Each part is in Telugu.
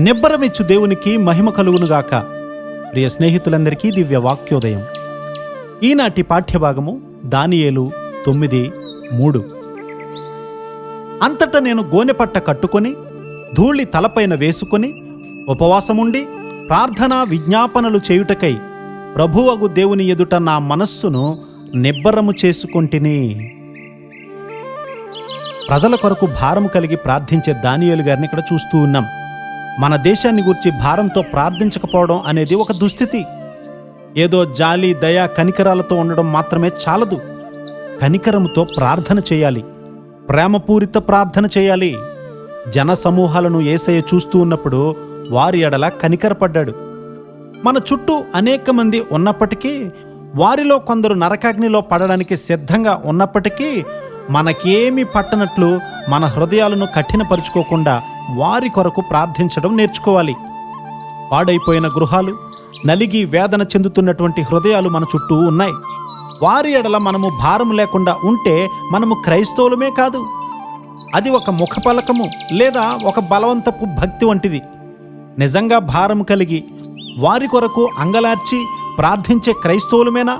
నిబ్బరమిచ్చు దేవునికి మహిమ కలుగునుగాక. ప్రియ స్నేహితులందరికీ దివ్య వాక్యోదయం. ఈనాటి పాఠ్యభాగము దానియేలు 9:3. అంతటా నేను గోనెపట్ట కట్టుకొని ధూళి తలపైన వేసుకొని ఉపవాసముండి ప్రార్థనా విజ్ఞాపనలు చేయుటకై ప్రభువగు దేవుని ఎదుట నా మనస్సును నిబ్బరము చేసుకొంటిని. ప్రజల కొరకు భారము కలిగి ప్రార్థించే దానియేలు గారిని ఇక్కడ చూస్తూ ఉన్నాం. మన దేశాన్ని గురించి భారంతో ప్రార్థించకపోవడం అనేది ఒక దుస్థితి. ఏదో జాలి, దయ, కనికరాలతో ఉండడం మాత్రమే చాలదు. కనికరముతో ప్రార్థన చేయాలి, ప్రేమపూరిత ప్రార్థన చేయాలి. జన సమూహాలను యేసయ్య చూస్తూ ఉన్నప్పుడు వారి ఎడల కనికరపడ్డాడు. మన చుట్టూ అనేక మంది ఉన్నప్పటికీ, వారిలో కొందరు నరకాగ్నిలో పడడానికి సిద్ధంగా ఉన్నప్పటికీ మనకేమీ పట్టనట్లు మన హృదయాలను కఠినపరుచుకోకుండా వారి కొరకు ప్రార్థించడం నేర్చుకోవాలి. పాడైపోయిన గృహాలు, నలిగి వేదన చెందుతున్నటువంటి హృదయాలు మన చుట్టూ ఉన్నాయి. వారి ఎడల మనము భారం లేకుండా ఉంటే మనము క్రైస్తవులమే కాదు, అది ఒక ముఖపలకము లేదా ఒక బలవంతపు భక్తి వంటిది. నిజంగా భారం కలిగి వారి కొరకు అంగలార్చి ప్రార్థించే క్రైస్తవులమేనా?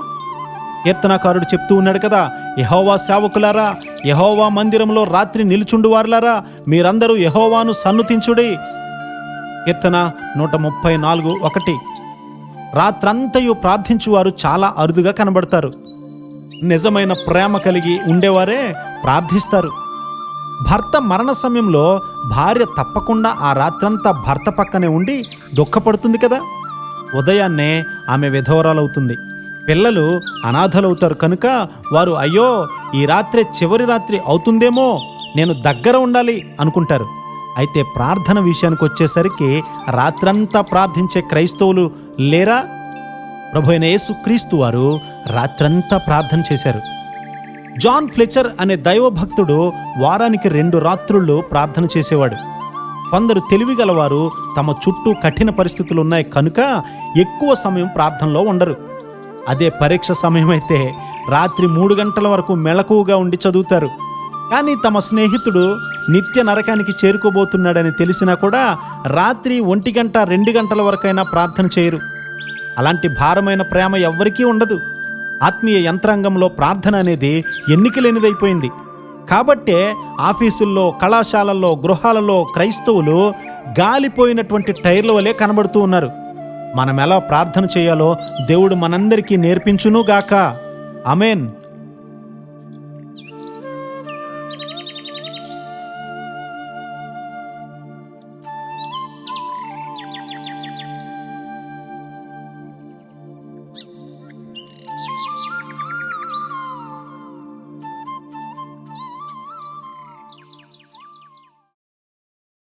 కీర్తనాకారుడు చెప్తూ ఉన్నాడు కదా, యెహోవా సేవకులారా, యెహోవా మందిరంలో రాత్రి నిలుచుండు వారులారా, మీరందరూ యెహోవాను సన్నుతించుడి. కీర్తన 134:1. రాత్రంతయు ప్రార్థించువారు చాలా అరుదుగా కనబడతారు. నిజమైన ప్రేమ కలిగి ఉండేవారే ప్రార్థిస్తారు. భర్త మరణ సమయంలో భార్య తప్పకుండా ఆ రాత్రంతా భర్త పక్కనే ఉండి దుఃఖపడుతుంది కదా. ఉదయాన్నే ఆమె విధవరాలవుతుంది. పిల్లలు అనాథలవుతారు కనుక వారు అయ్యో ఈ రాత్రే చివరి రాత్రి అవుతుందేమో, నేను దగ్గర ఉండాలి అనుకుంటారు. అయితే ప్రార్థన విషయానికి వచ్చేసరికి రాత్రంతా ప్రార్థించే క్రైస్తవులు లేరా? ప్రభు అయిన యేసుక్రీస్తు వారు రాత్రంతా ప్రార్థన చేశారు. జాన్ ఫ్లెచర్ అనే దైవభక్తుడు వారానికి 2 రాత్రుళ్ళు ప్రార్థన చేసేవాడు. కొందరు తెలివిగలవారు తమ చుట్టూ కఠిన పరిస్థితులు ఉన్నాయి కనుక ఎక్కువ సమయం ప్రార్థనలో ఉండరు. అదే పరీక్ష సమయం అయితే రాత్రి 3 గంటల వరకు మెలకువగా ఉండి చదువుతారు. కానీ తమ స్నేహితుడు నిత్య నరకానికి చేరుకోబోతున్నాడని తెలిసినా కూడా రాత్రి 1 గంట 2 గంటల వరకైనా ప్రార్థన చేయరు. అలాంటి భారమైన ప్రేమ ఎవ్వరికీ ఉండదు. ఆత్మీయ యంత్రాంగంలో ప్రార్థన అనేది ఎన్నిక లేనిదైపోయింది. కాబట్టే ఆఫీసుల్లో, కళాశాలల్లో, గృహాలలో క్రైస్తవులు గాలిపోయినటువంటి టైర్ల వలె కనబడుతూ ఉన్నారు. మనం ఎలా ప్రార్థన చేయాలో దేవుడు మనందరికీ నేర్పించునుగాక. ఆమేన్.